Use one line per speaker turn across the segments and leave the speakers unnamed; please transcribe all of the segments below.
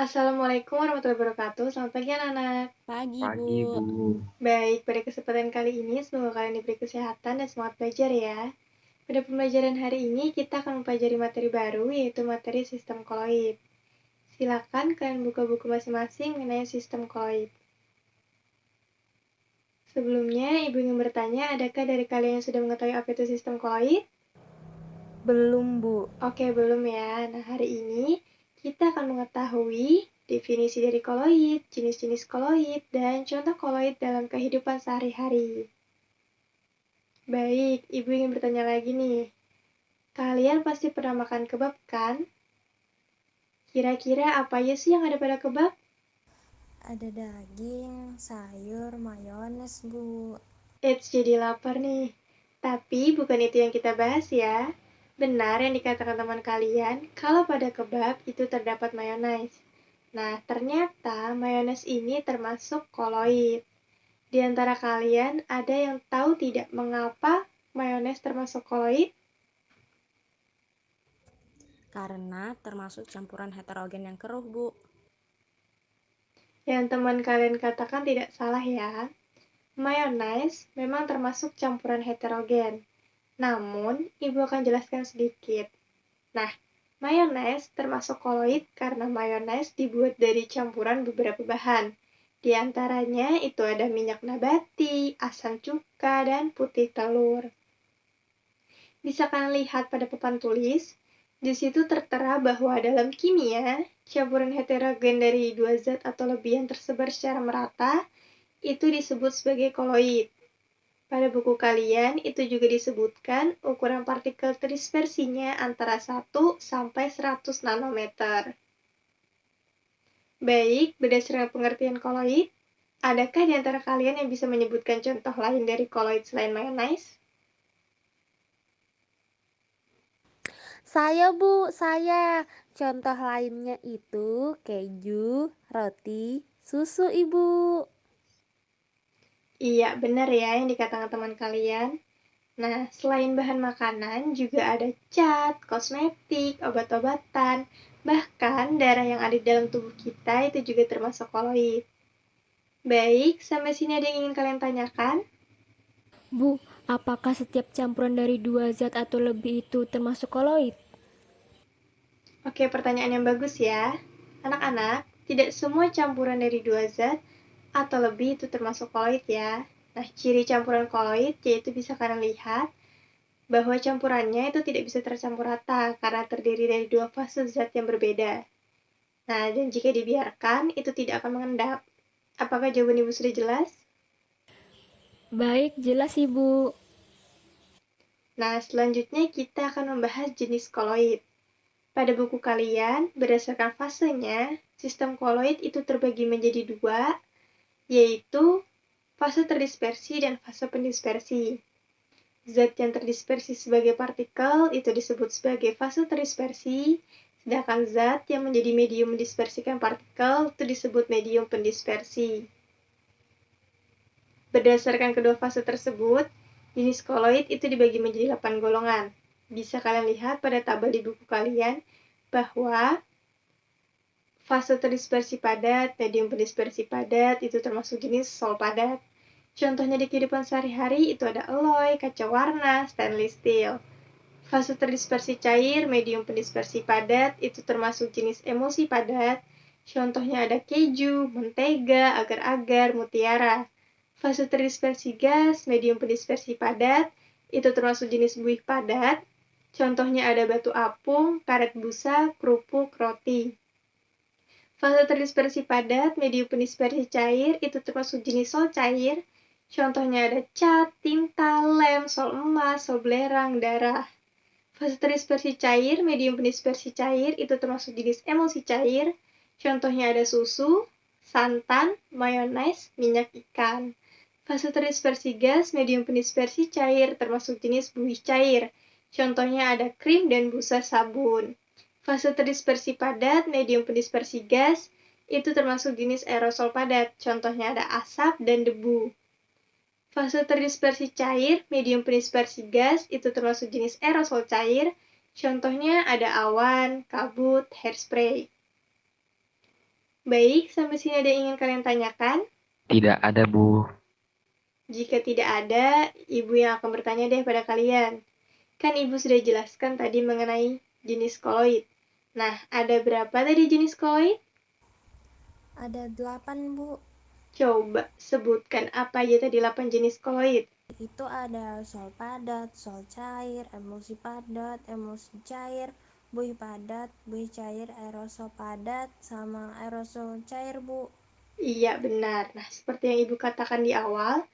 Assalamualaikum warahmatullahi wabarakatuh. Selamat pagi anak-anak.
Pagi, Bu.
Pagi, Bu.
Baik, pada kesempatan kali ini semoga kalian diberi kesehatan dan semangat belajar ya. Pada pembelajaran hari ini kita akan mempelajari materi baru yaitu materi sistem koloid. Silakan kalian buka buku masing-masing mengenai sistem koloid. Sebelumnya, Ibu ingin bertanya, adakah dari kalian yang sudah mengetahui apa itu sistem koloid?
Belum, Bu.
Oke, belum ya. Nah, hari ini kita akan mengetahui definisi dari koloid, jenis-jenis koloid, dan contoh koloid dalam kehidupan sehari-hari. Baik, Ibu ingin bertanya lagi nih. Kalian pasti pernah makan kebab kan? Kira-kira apa aja sih yang ada pada kebab?
Ada daging, sayur, mayones, Bu.
Jadi lapar nih. Tapi bukan itu yang kita bahas ya. Benar yang dikatakan teman kalian, kalau pada kebab itu terdapat mayones. Nah, ternyata mayones ini termasuk koloid. Di antara kalian, ada yang tahu tidak mengapa mayones termasuk koloid?
Karena termasuk campuran heterogen yang keruh, Bu.
Yang teman kalian katakan tidak salah ya. Mayones memang termasuk campuran heterogen. Namun, Ibu akan jelaskan sedikit. Nah, mayones termasuk koloid karena mayones dibuat dari campuran beberapa bahan. Di antaranya itu ada minyak nabati, asam cuka, dan putih telur. Bisa kalian lihat pada papan tulis, di situ tertera bahwa dalam kimia, campuran heterogen dari dua zat atau lebih yang tersebar secara merata itu disebut sebagai koloid. Pada buku kalian itu juga disebutkan ukuran partikel terdispersinya antara 1 sampai 100 nanometer. Baik, berdasarkan pengertian koloid, adakah di antara kalian yang bisa menyebutkan contoh lain dari koloid selain mayones?
Saya, Bu, saya. Contoh lainnya itu keju, roti, susu, Ibu.
Iya, benar ya yang dikatakan teman kalian. Nah, selain bahan makanan, juga ada cat, kosmetik, obat-obatan, bahkan darah yang ada di dalam tubuh kita itu juga termasuk koloid. Baik, sampai sini ada yang ingin kalian tanyakan?
Bu, apakah setiap campuran dari dua zat atau lebih itu termasuk koloid?
Oke, pertanyaan yang bagus ya. Anak-anak, tidak semua campuran dari dua zat atau lebih itu termasuk koloid ya. Nah, ciri campuran koloid yaitu bisa kalian lihat bahwa campurannya itu tidak bisa tercampur rata karena terdiri dari dua fase zat yang berbeda. Nah, dan jika dibiarkan, itu tidak akan mengendap. Apakah jawaban Ibu sudah jelas?
Baik, jelas Ibu.
Nah, selanjutnya kita akan membahas jenis koloid. Pada buku kalian, berdasarkan fasenya, sistem koloid itu terbagi menjadi dua, yaitu fase terdispersi dan fase pendispersi. Zat yang terdispersi sebagai partikel itu disebut sebagai fase terdispersi, sedangkan zat yang menjadi medium mendispersikan partikel itu disebut medium pendispersi. Berdasarkan kedua fase tersebut, jenis koloid itu dibagi menjadi 8 golongan. Bisa kalian lihat pada tabel di buku kalian bahwa fase terdispersi padat, medium pendispersi padat itu termasuk jenis sol padat. Contohnya di kehidupan sehari-hari itu ada alloy, kaca warna, stainless steel. Fase terdispersi cair, medium pendispersi padat itu termasuk jenis emulsi padat. Contohnya ada keju, mentega, agar-agar, mutiara. Fase terdispersi gas, medium pendispersi padat itu termasuk jenis buih padat. Contohnya ada batu apung, karet busa, kerupuk, roti. Fase terdispersi padat, medium pendispersi cair itu termasuk jenis sol cair. Contohnya ada cat, tinta, lem, sol emas, sol belerang, darah. Fase terdispersi cair, medium pendispersi cair itu termasuk jenis emulsi cair. Contohnya ada susu, santan, mayones, minyak ikan. Fase terdispersi gas, medium pendispersi cair termasuk jenis buih cair. Contohnya ada krim dan busa sabun. Fase terdispersi padat, medium pendispersi gas, itu termasuk jenis aerosol padat. Contohnya ada asap dan debu. Fase terdispersi cair, medium pendispersi gas, itu termasuk jenis aerosol cair. Contohnya ada awan, kabut, hairspray. Baik, sampai sini ada yang ingin kalian tanyakan?
Tidak ada, Bu.
Jika tidak ada, Ibu yang akan bertanya deh pada kalian. Kan Ibu sudah jelaskan tadi mengenai jenis koloid. Nah, ada berapa tadi jenis koloid?
Ada 8, Bu.
Coba sebutkan apa aja tadi 8 jenis koloid.
Itu ada sol padat, sol cair, emulsi padat, emulsi cair, buih padat, buih cair, aerosol padat, sama aerosol cair, Bu.
Iya, benar. Nah, seperti yang Ibu katakan di awal,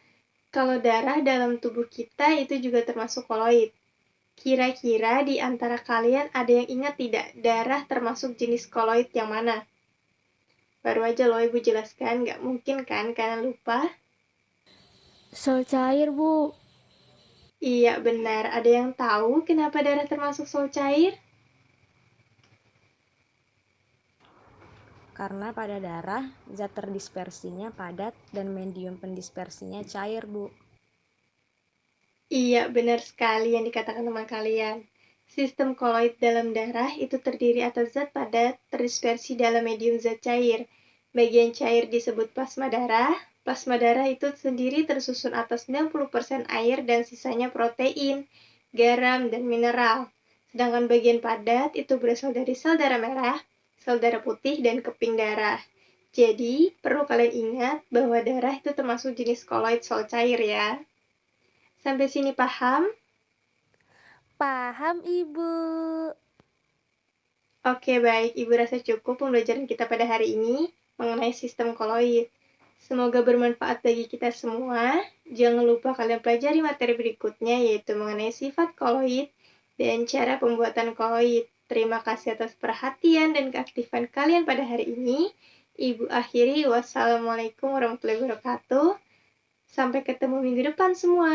kalau darah dalam tubuh kita itu juga termasuk koloid. Kira-kira di antara kalian ada yang ingat tidak darah termasuk jenis koloid yang mana? Baru aja loh Ibu jelaskan, nggak mungkin kan kalian lupa?
Sol cair, Bu.
Iya, benar. Ada yang tahu kenapa darah termasuk sol cair?
Karena pada darah, zat terdispersinya padat dan medium pendispersinya cair, Bu.
Iya, benar sekali yang dikatakan teman kalian. Sistem koloid dalam darah itu terdiri atas zat padat terdispersi dalam medium zat cair. Bagian cair disebut plasma darah. Plasma darah itu sendiri tersusun atas 90% air dan sisanya protein, garam, dan mineral. Sedangkan bagian padat itu berasal dari sel darah merah, sel darah putih, dan keping darah. Jadi, perlu kalian ingat bahwa darah itu termasuk jenis koloid sol cair ya. Sampai sini paham?
Paham, Ibu.
Oke, baik. Ibu rasa cukup pembelajaran kita pada hari ini mengenai sistem koloid. Semoga bermanfaat bagi kita semua. Jangan lupa kalian pelajari materi berikutnya, yaitu mengenai sifat koloid dan cara pembuatan koloid. Terima kasih atas perhatian dan keaktifan kalian pada hari ini. Ibu akhiri, wassalamualaikum warahmatullahi wabarakatuh. Sampai ketemu minggu depan semua.